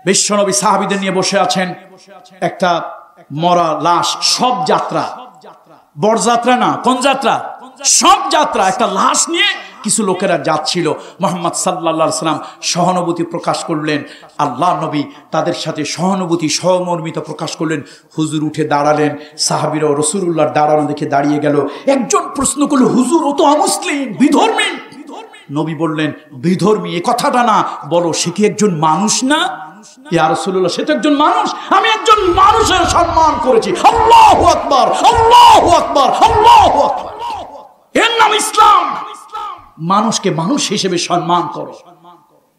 বিশ্বনবী সাহাবীদের নিয়ে বসে আছেন, একটা মরা লাশ, সব যাত্রা, বরযাত্রা না, কোন যাত্রা, সব যাত্রা, একটা লাশ নিয়ে কিছু লোকেরা যাচ্ছিল। মুহাম্মদ সাল্লাল্লাহু আলাইহি সাল্লাম সহানুভূতি প্রকাশ করলেন, আল্লাহ নবী তাদের সাথে সহানুভূতি সহমর্মিতা প্রকাশ করলেন। হুজুর উঠে দাঁড়ালেন, সাহাবীরা রাসূলুল্লাহর দাঁড়ানো দেখে দাঁড়িয়ে গেল। একজন প্রশ্ন করল, হুজুর ও তো অমুসলিম, বিধর্মী। নবী বললেন, বিধর্মী এ কথাটা না, বলো সে কি একজন মানুষ না? ইয়া রাসূলুল্লাহ, সে তো একজন মানুষ, আমি একজন মানুষের সম্মান করেছি। আল্লাহু আকবার, আল্লাহু আকবার, আল্লাহু আকবার। এর নাম ইসলাম। মানুষকে মানুষ হিসেবে সম্মান করো।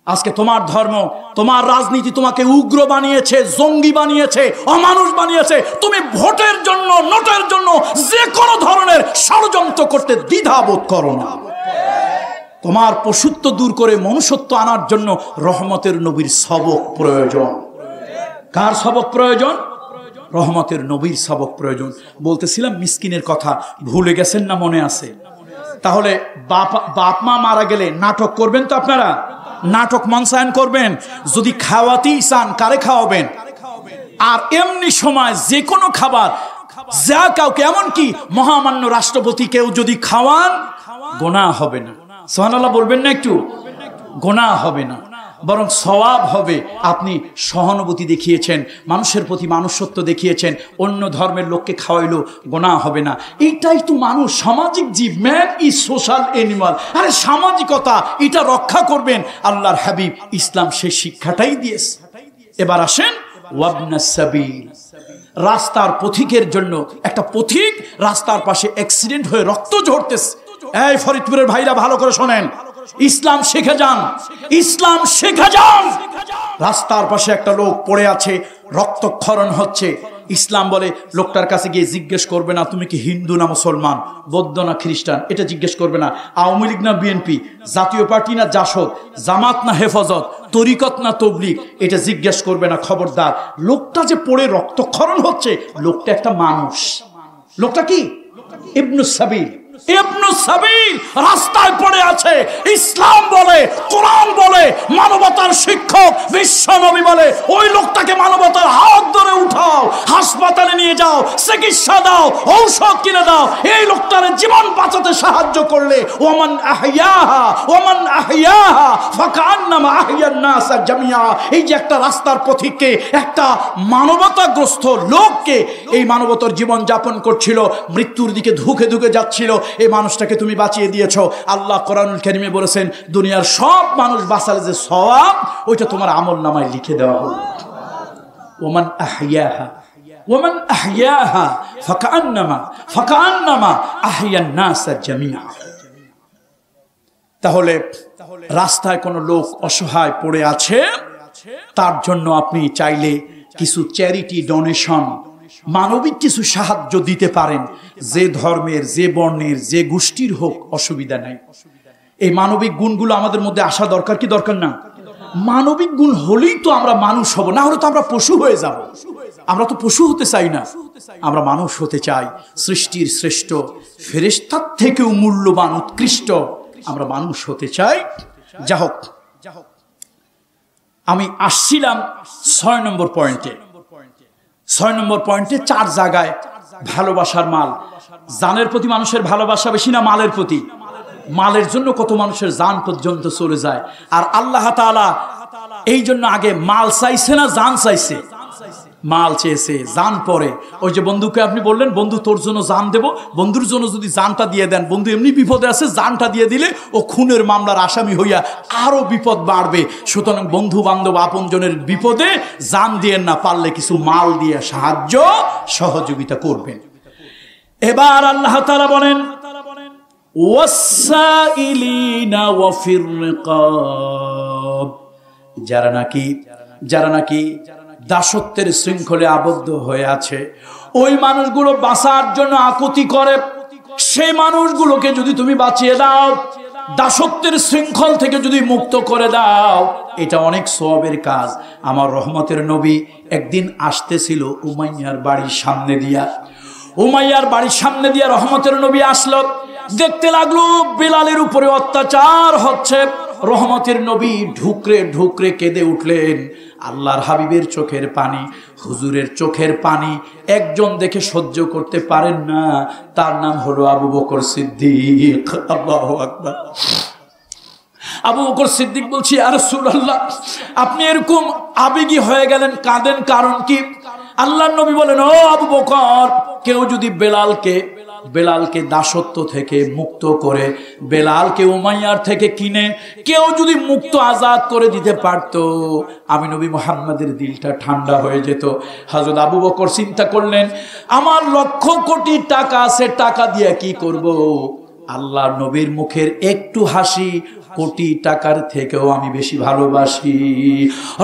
আজকে তোমার ধর্ম, তোমার রাজনীতি তোমাকে উগ্র বানিয়েছে, জঙ্গি বানিয়েছে, অমানুষ বানিয়েছে। তুমি ভোটের জন্য, নোটের জন্য যে কোনো ধরনের ষড়যন্ত্র করতে দ্বিধাবোধ করো না। তোমার পশুত্ব দূর করে মনুষ্যত্ব আনার জন্য রহমতের নবীর সবক প্রয়োজন। কার সবক প্রয়োজন? রহমতের নবীর সবক প্রয়োজন। বলতেছিলাম মিসকিনের কথা, ভুলে গেছেন না মনে আছে? তাহলে বাপ মা মারা গেলে নাটক করবেন তো আপনারা? নাটক মঞ্চায়ন করবেন। যদি খাওয়াতেই চান, কারে খাওয়াবেন? আর এমনি সময় যে কোনো খাবার যা কাউকে, এমনকি মহামান্য রাষ্ট্রপতিকেও যদি খাওয়ান, গুনাহ হবে না। সুবহানাল্লাহ বলবেন না একটু? গুনাহ হবে না, বরং সওয়াব হবে। আপনি সহানুভূতি দেখিয়েছেন, মানুষের প্রতি মানুষত্ব দেখিয়েছেন, অন্য ধর্মের লোককে খাওয়াইলো, গুনাহ হবে না। এইটাই তো মানুষ, সামাজিক জীব। Man is social animal. আরে সামাজিকতা, এটা রক্ষা করবেন। আল্লাহর হাবিব ইসলাম সেই শিক্ষাটাই দিয়েছে। এবার আসেন ওয়াবনাস সাবিল, রাস্তার পথিকের জন্য। একটা পথিক রাস্তার পাশে অ্যাক্সিডেন্ট হয়ে রক্ত ঝরতেছে। এই ফরিদপুরের ভাইরা ভালো করে শোনেন, ইসলাম শিখে যান, ইসলাম শিখে যান। রাস্তার পাশে একটা লোক পড়ে আছে, রক্তক্ষরণ হচ্ছে। ইসলাম বলে লোকটার কাছে গিয়ে জিজ্ঞেস করবে না তুমি কি হিন্দু না মুসলমান, বৌদ্ধ না খ্রিস্টান, এটা জিজ্ঞেস করবে না। আওয়ামী লীগ না বিএনপি, জাতীয় পার্টি না জাসদ, জামাত না হেফাজত, তরিকত না তবলিগ, এটা জিজ্ঞেস করবে না। খবরদার, লোকটা যে পড়ে রক্তক্ষরণ হচ্ছে, লোকটা একটা মানুষ। লোকটা কি? ইবনুস সাবিল। ইবনুস সাবিল রাস্তায় পড়ে আছে। ইসলাম বলে, কোরআন বলে, মানবতার শিক্ষক বিশ্ব নবী বলে, ওই লোকটাকে মানবতার হাত ধরে উঠাও, হাসপাতালে নিয়ে যাও, চিকিৎসা দাও, ঔষধ কিনে দাও। এই লোকটার জীবন বাঁচাতে সাহায্য করলে, ওমান আহইয়াহা ওমান আহইয়াহা ফাকান্নামা আহইয়ান নাস জামিয়া। এই যে একটা রাস্তার পথিককে, একটা মানবতাগ্রস্ত লোককে, এই মানবতার জীবন যাপন করছিল, মৃত্যুর দিকে ধুকে ধুকে যাচ্ছিল, এই মানুষটাকে তুমি বাঁচিয়ে দিয়েছো। আল্লাহ কোরআনুল কারীমে বলেছেন, দুনিয়ার সব মানুষ বাঁচালে যে সওয়াব, ওইটা তোমার আমলনামায় লিখে দেওয়া হবে। ওমান আহইয়াহা ওমান আহইয়াহা ফাকান্নামা আহইয়ান নাস জামিয়া। তাহলে রাস্তায় কোনো লোক অসহায় পড়ে আছে, তার জন্য আপনি চাইলে কিছু চ্যারিটি ডোনেশন, মানবিক কিছু সাহায্য দিতে পারেন। যে ধর্মের, যে বর্ণের, যে গোষ্ঠীর হোক, অসুবিধা নাই। এই মানবিক গুণগুলো আমাদের মধ্যে আসা দরকার কি দরকার না? মানবিক গুণ হলেই তো আমরা মানুষ হব, না হলে তো আমরা পশু হয়ে যাব। আমরা তো পশু হতে চাই না, আমরা মানুষ হতে চাই। সৃষ্টির শ্রেষ্ঠ, ফেরেশতার থেকেও মূল্যবান, উৎকৃষ্ট আমরা মানুষ হতে চাই। যা হোক, আমি আসছিলাম 6 নম্বর পয়েন্টে। 6 নম্বর পয়েন্টে 4 জায়গায় ভালোবাসার মাল। জানের প্রতি মানুষের ভালোবাসা বেশি না মালের প্রতি? মালের জন্য কত মানুষের জান পর্যন্ত চলে যায়। আর আল্লাহ তাআলা এই জন্য আগে মাল চাইছে না জান চাইছে? মাল চেয়েছে, জান পরে। ওই যে বন্ধুকে আপনি বললেন, বন্ধু তোর জন্য জান দেব, বন্ধুর জন্য যদি জানটা দিয়ে দেন, বন্ধু এমনি বিপদে আছে, জানটা দিয়ে দিলে ও খুনের মামলার আসামি হইয়া আরো বিপদ বাড়বে। সুতরাং বন্ধু বান্ধব আপনজনের বিপদে জান দিয়েন না, পারলে কিছু মাল দিয়ে সাহায্য সহযোগিতা করবেন। এবার আল্লাহ তাআলা বলেন, ওয়াসাইলিনা ওয়া ফির রিকাব, যারা নাকি দাসত্বের শৃঙ্খলে আবদ্ধ হয়ে আছে, ওই মানুষগুলো বাঁচার জন্য আকুতি করে, সেই মানুষগুলোকে যদি তুমি বাঁচিয়ে দাও, দাসত্বের শৃঙ্খল থেকে যদি মুক্ত করে দাও, এটা অনেক সওয়াবের কাজ। আমার রহমতের নবী একদিন আসতেছিল উমাইয়ার বাড়ির সামনে দিয়া। উমাইয়ার বাড়ির সামনে দিয়া রহমতের নবী আসলো, দেখতে লাগলো বেলালের উপরে অত্যাচার হচ্ছে। রহমতের নবী ঢুকরে ঢুকরে কেঁদে উঠলেন, আল্লাহর হাবিবের চোখের পানি, হুজুরের চোখের পানি একজন দেখে সহ্য করতে পারেন না, তার নাম হলো আবু বকর সিদ্দিক। আল্লাহু আকবার। আবু বকর সিদ্দিক বলছি, ইয়া রাসূলুল্লাহ, আপনি এরকম আবেগী হয়ে গেলেন, কাঁদেন, কারণ কি? আল্লাহর নবী বলেন, ও আবু বকর, কেউ যদি বেলালকে দাসত্ব থেকে মুক্ত করে, বেলালকে উমাইয়ার থেকে কিনে কেউ যদি মুক্ত আজাদ করে দিতে পারত, আমি নবী মুহাম্মদের দিলটা ঠান্ডা হয়ে যেত। হযরত আবু বকর চিন্তা করলেন, আমার লক্ষ কোটি টাকা আছে, টাকা দিয়ে কি করব? আল্লাহর নবীর মুখের একটু হাসি কোটি টাকার থেকেও আমি বেশি ভালোবাসি।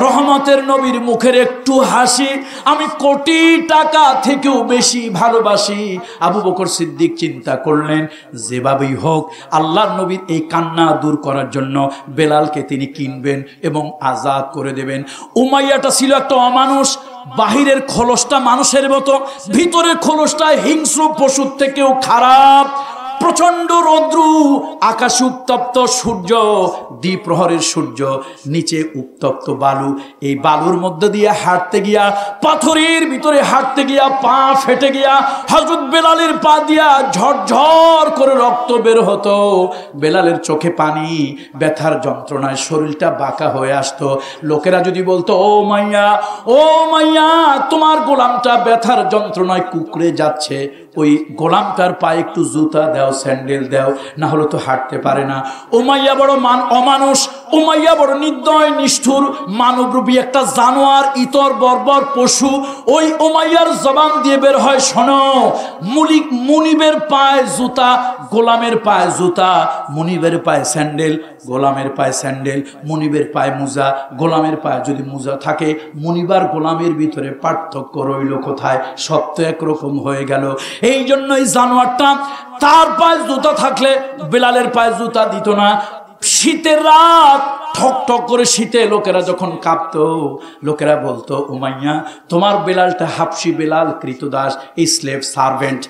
রহমতের নবীর মুখের একটু হাসি আমি কোটি টাকা থেকেও বেশি ভালোবাসি। আবু বকর সিদ্দিক চিন্তা করলেন, যেভাবেই হোক আল্লাহর নবীর এই কান্না দূর করার জন্য বেলালকে তিনি কিনবেন এবং আজাদ করে দেবেন। উমাইয়াটা ছিল একটা অমানুষ, বাহিরের খোলসটা মানুষের মতো, ভিতরের খোলসটা হিংস্র পশুর থেকেও খারাপ। প্রচন্ড রৌদ্র, আকাশে উত্তপ্ত সূর্য, দ্বিপ্রহরের সূর্য, নিচে উত্তপ্ত বালু। এই বালুর মধ্যে দিয়ে হাঁটতে গিয়া, পাথরের ভিতরে হাঁটতে গিয়া পা ফেটে গিয়া হযরত বেলালের পা দিয়া ঝরঝর করে রক্ত বের হতো। বেলালের চোখে পানি, ব্যথার যন্ত্রণায় শরীরটা বাঁকা হয়ে আসতো। লোকেরা যদি বলতো, ও মাইয়া, ও মাইয়া, তোমার গোলামটা ব্যথার যন্ত্রণায় কুকড়ে যাচ্ছে, ওই গোলামটার পায়ে একটু জুতা দাও, স্যান্ডেল দাও, না হলে তো হাঁটতে পারে না। উমাইয়া বড় অমানুষ, উমাইয়া বড় নির্দয় নিষ্ঠুর মানবরূপী একটা জানোয়ার, ইতর বর্বর পশু। ওই উমাইয়ার জবান দিয়ে বের হয়, শোনো, মুনিবের পায়ে জুতা, গোলামের পায়ে জুতা, মুনিবের পায়ে স্যান্ডেল, গোলামের পায়ে স্যান্ডেল, মুনিবের পায়ে মোজা, গোলামের পায়ে যদি মোজা থাকে, মুনিবার গোলামের ভিতরে পার্থক্য রইল কোথায়? সব তো একরকম হয়ে গেল। এই জন্যই জানোয়ারটা তার পায়ে জুতা থাকলে বেলালের পায়ে জুতা দিত না। শীতের রাত, ঠক ঠক করে শীতে লোকেরা যখন কাঁপতো, লোকেরা বলতো, উমাইয়া, তোমার বেলালটা হাবশি বেলাল, কৃতদাস, স্লেভ সার্ভেন্ট,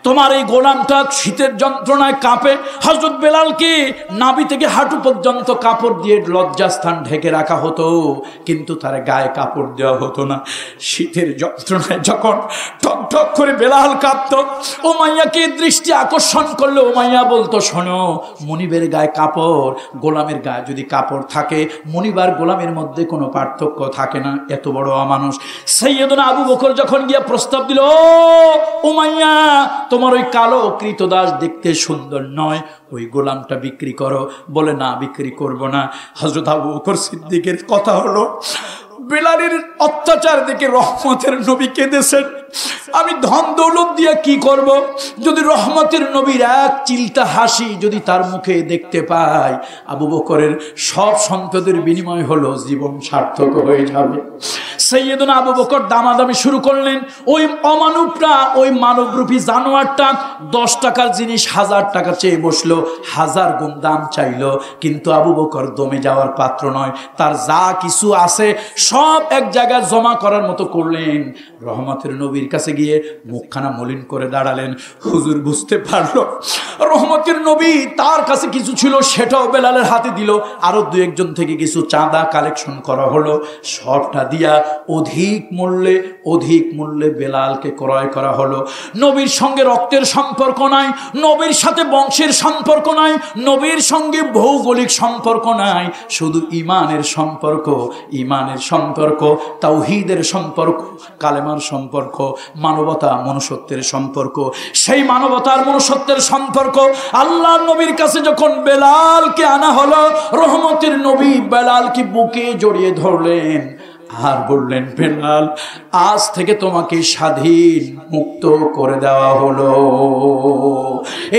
তোমার এই গোলামটা শীতের যন্ত্রণায় কাঁপে। হযরত বেলালকে নাভি থেকে হাঁটু পর্যন্ত কাপড় দিয়ে লজ্জাস্থান ঢেকে রাখা হতো, কিন্তু তার গায়ে কাপড় দেওয়া হতো না। শীতের যন্ত্রণায় যখন ঠক ঠক করে বেলাল কাঁপতো, উমাইয়াকে দৃষ্টি আকর্ষণ করলে উমাইয়া বলতো, শোনো, মুনিবের গায়ে কাপড়, গোলামের গায়ে যদি কাপড় থাকে, মুনিবার গোলামের মধ্যে কোনো পার্থক্য থাকে না। এত বড় অমানুষ। সাইয়েদনা আবু বকর যখন গিয়া প্রস্তাব দিল, উমাইয়া, তোমার ওই কালো কৃতদাস দেখতে সুন্দর নয়, ওই গোলামটা বিক্রি করো। বলে, না, বিক্রি করব না। হযরত আবু বকর সিদ্দিকের কথা হলো, বেলালের অত্যাচার দেখে রহমতের নবী কেঁদেছেন, আমি ধন দৌলত দিয়ে কি করব? যদি রহমতের নবীর এক চিলটা হাসি যদি তার মুখে দেখতে পাই, আবু বকরের সব সম্পদের বিনিময় হলো জীবন সার্থক হয়ে যাবে। সাইয়েদনা আবু বকর দামাদামি শুরু করলেন। ওই অমানবটা, ওই মানবরূপী জানোয়ারটা 10 টাকার জিনিস 1000 টাকা চেয়ে বসলো, 1000 গুণ দাম চাইলো। কিন্তু আবু বকর দমে যাওয়ার পাত্র নয়, তার যা কিছু আছে সব এক জায়গায় জমা করার মতো করলেন। রহমতের নবীর কাছে গিয়ে মুখখানা মলিন করে দাঁড়ালেন। হুজুর বুঝতে পারলো রহমতের নবী তার কাছে কিছু ছিল, সেটাও বেলালের হাতে দিল। আরো 2-1 থেকে কিছু চাঁদা কালেকশন করা হলো, সবটা দিয়া অধিক মূল্যে বেলালকে ক্রয় করা হলো। নবীর সঙ্গে রক্তের সম্পর্ক নাই, নবীর সাথে বংশের সম্পর্ক নাই, নবীর সঙ্গে ভৌগোলিক সম্পর্ক নাই, শুধু ইমানের সম্পর্ক, তাওহীদের সম্পর্ক, কালেমার সম্পর্ক, মানবতা মনুষ্যত্বের সম্পর্ক। সেই মানবতার মনুষ্যত্বের সম্পর্ক আল্লাহর নবীর কাছে যখন বেলালকে আনা হলো, রহমতের নবী বেলালকে বুকে জড়িয়ে ধরলেন আর বললেন, বেলাল, আজ থেকে তোমাকে স্বাধীন মুক্ত করে দেওয়া হলো।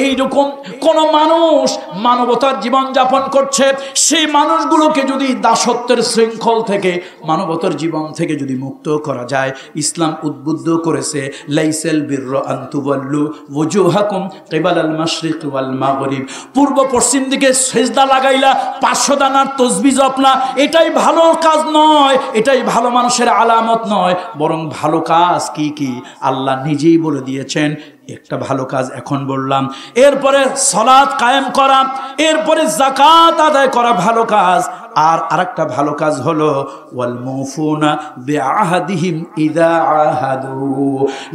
এইরকম কোন মানুষ মানবতার জীবন যাপন করছে, সেই মানুষগুলোকে যদি দাসত্বের শৃঙ্খল থেকে, মানবতার জীবন থেকে যদি মুক্ত করা যায়, ইসলাম উদ্বুদ্ধ করেছে, লাইসাল বিররা আন তুওয়াল্লু ওজুহাকুম কিবালাল মাশরিক ওয়াল মাগরিব, পূর্ব পশ্চিম দিকে সিজদা লাগাইলা 500 দানার তাসবিহ জপলা, এটাই ভালো কাজ নয়, এটাই ভালো মানুষের আলামত নয়। বরং ভালো কাজ কি কি আল্লাহ নিজেই বলে দিয়েছেন, একটা ভালো কাজ এখন বললাম, এরপরে সালাত কায়েম করা, এরপরে যাকাত আদায় করা ভালো কাজ। আর আরেকটা ভালো কাজ হলো ওয়াল মুফুনা বিআহদিহিম ইযা আহাদু,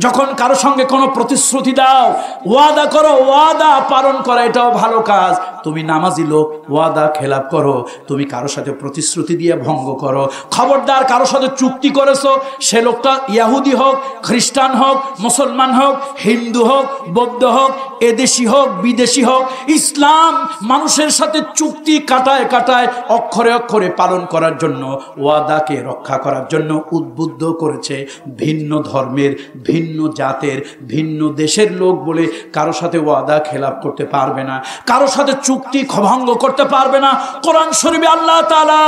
যখন কারো সঙ্গে কোনো প্রতিশ্রুতি দাও, ওয়াদা করো, ওয়াদা পালন করা, এটাও ভালো কাজ। তুমি নামাজি লোক, ওয়াদা খেলাপ করো, তুমি কারো সাথে প্রতিশ্রুতি দিয়ে ভঙ্গ করো। খবরদার, কারো সাথে চুক্তি করেছো, সে লোকটা ইয়াহুদি হোক, খ্রিস্টান হোক, মুসলমান হোক, হিন্দু হোক, বৌদ্ধ হোক, এদেশি হোক, বিদেশি হোক, ইসলাম মানুষের সাথে চুক্তি কাটায় কাটায় অক্ষরে অক্ষরে পালন করার জন্য, ওয়াদাকে রক্ষা করার জন্য উদ্বুদ্ধ করেছে। ভিন্ন ধর্মের, ভিন্ন জাতের, ভিন্ন দেশের লোক বলে কারো সাথে ওয়াদা খেলাপ করতে পারবে না, কারো সাথে চুক্তি ভঙ্গ করতে পারবে না। কোরআন শরীফে আল্লাহ তাআলা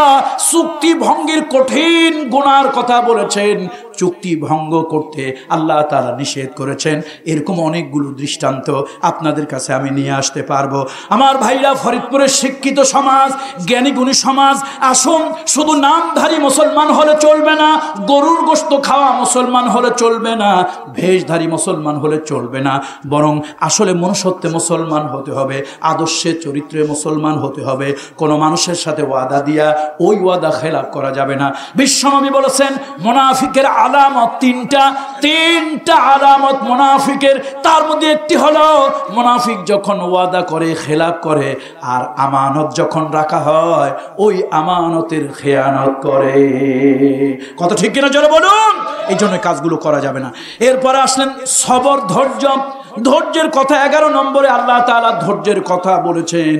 চুক্তি ভঙ্গের কঠিন গুনার কথা বলেছেন, চুক্তি ভঙ্গ করতে আল্লাহ তাআলা নিষেধ করেছেন। এরকম অনেকগুলো দৃষ্টান্ত আপনাদের কাছে আমি নিয়ে আসতে পারবো। আমার ভাইরা, ফরিদপুরের শিক্ষিত সমাজ, জ্ঞানী গুণী সমাজ, আসুন, শুধু নামধারী মুসলমান হলে চলবে না, গরুর গোশত খাওয়া মুসলমান হলে চলবে না, ভেষধারী মুসলমান হলে চলবে না, বরং আসলে মনুষ্যত্বে মুসলমান হতে হবে, আদর্শে চরিত্রে মুসলমান হতে হবে। কোনো মানুষের সাথে ওয়াদা দিয়া ওই ওয়াদা খেলাপ করা যাবে না। বিশ্বনবী বলেছেন মুনাফিকের আলামত তিনটা আলামত মুনাফিকের, তার মধ্যে একটি হলো মুনাফিক যখন ওয়াদা করে খেলাপ করে, আর আমানত যখন রাখা হয় ওই আমানতের খেয়ানত করে। কত ঠিক কিনা জোরে বলুন। এই জন্য কাজগুলো করা যাবে না। এরপরে আসলেন সবর, ধৈর্য। ধৈর্যের কথা 11 নম্বরে আল্লাহ তাআলা ধৈর্যের কথা বলেছেন।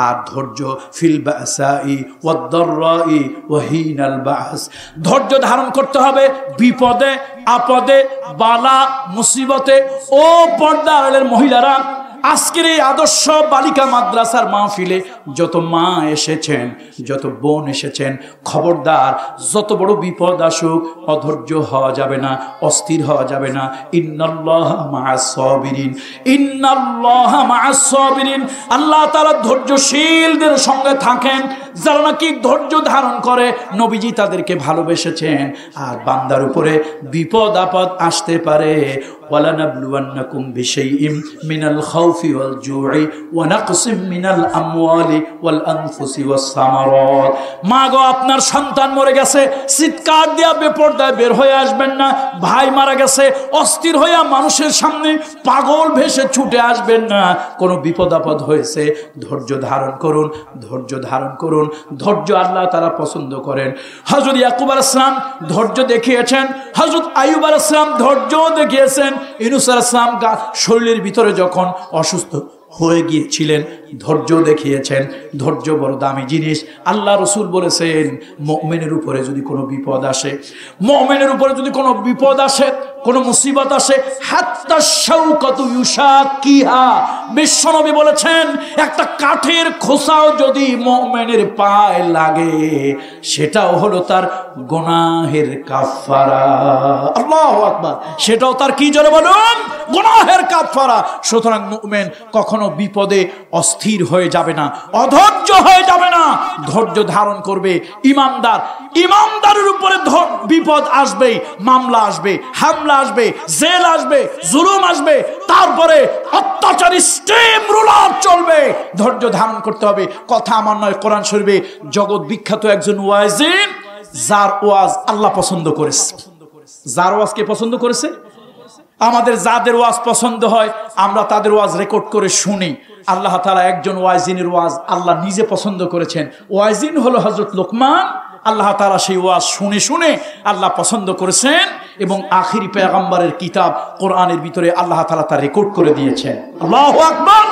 আর ধৈর্য ফিল বাসাই ওয়াদ-দাররাই ওয়া হিনাল বাস, ধৈর্য ধারণ করতে হবে বিপদে আপদে, বালা মুসিবতে। ও পর্দার আড়ালের মহিলারা, আজকের এই আদর্শ বালিকা মাদ্রাসার মাহফিলে যত মা এসেছেন, যত বোন এসেছেন, খবরদার, যত বড় বিপদ আসুক অধৈর্য হওয়া যাবে না, অস্থির হওয়া যাবে না। ইন্নাল্লাহা মা'আস সাবিরিন, ইন্নাল্লাহা মা'আস সাবিরিন, আল্লাহ তাআলা ধৈর্যশীলদের সঙ্গে থাকেন। যারা নাকি ধৈর্য ধারণ করে, নবীজি তাদেরকে ভালোবেসেছেন। আর বান্দার উপরে বিপদ আপদ আসতে পারে, ওয়ালানাবলুওয়ান্নাকুম বিশাইইম মিনাল খাউফি ওয়াল জুই ওয়া নাকসিম মিনাল আমওয়ালি ওয়াল আনফুসি ওয়াস সামারাত। মা গো, আপনার সন্তান মরে গেছে, চিৎকার দিয়া বেপরদায় বের হয়ে আসবেন না। ভাই মারা গেছে, অস্থির হইয়া মানুষের সামনে পাগল ভেসে ছুটে আসবেন না। কোনো বিপদ আপদ হয়েছে, ধৈর্য ধারণ করুন, ধৈর্য ধারণ করুন। ধৈর্য আল্লাহ তাআলা পছন্দ করেন। হযরত ইয়াকুব আলাইহিস সালাম ধৈর্য দেখিয়েছেন, হযরত আইয়ুব আলাইহিস সালাম ধৈর্য দেখিয়েছেন। ইউনূস আলাইহিস সালাম শরীরের ভিতরে যখন অসুস্থ হয়ে গিয়েছিলেন, ধৈর্য দেখিয়েছেন। ধৈর্য বড় দামি জিনিস। আল্লাহ রাসূল বলেছেন, মুমিনের উপরে যদি কোনো বিপদ আসে, মুমিনের উপরে যদি কোনো বিপদ আসে, কোনো মুসিবত আসে, হাত্তা শাওকাতু ইউশাকিহা, বিশ্বনবী বলেছেন একটা কাঠের খোসাও যদি মুমিনের পায়ে লাগে, সেটাও হলো তার গুনাহের কাফারা। আল্লাহু আকবার। সেটাও তার কি, জোরে বলুন, গুনাহের কাফারা। সুতরাং মুমিন কখনো বিপদে অস্থির হয়ে যাবে না, অধৈর্য হয়ে যাবে না, ধৈর্য ধারণ করবে। ইমানদারের উপরে বিপদ আসবে, মামলা আসবে, হামলা আসবে, জেল আসবে, জুলুম আসবে, তারপরে অত্যাচারী স্টিম রুলার চলবে, ধৈর্য ধারণ করতে হবে। কথা আমার নয়, কোরআন শরীফে জগৎ বিখ্যাত একজন ওয়াজিন, যার ওয়াজ আল্লাহ পছন্দ করেছে। যার ওয়াজ কে পছন্দ করেছে? আমাদের যাদের ওয়াজ পছন্দ হয় আমরা তাদের ওয়াজ রেকর্ড করে শুনি। আল্লাহ তাআলা একজন ওয়াজিনের ওয়াজ আল্লাহ নিজে পছন্দ করেছেন। ওয়াজিন হলো হযরত লোকমান। আল্লাহ তাআলা সেই ওয়াজ শুনে শুনে আল্লাহ পছন্দ করেছেন এবং আখিরি পয়গম্বরের কিতাব কোরআনের ভিতরে আল্লাহ তাআলা তা রেকর্ড করে দিয়েছেন। আল্লাহু আকবার।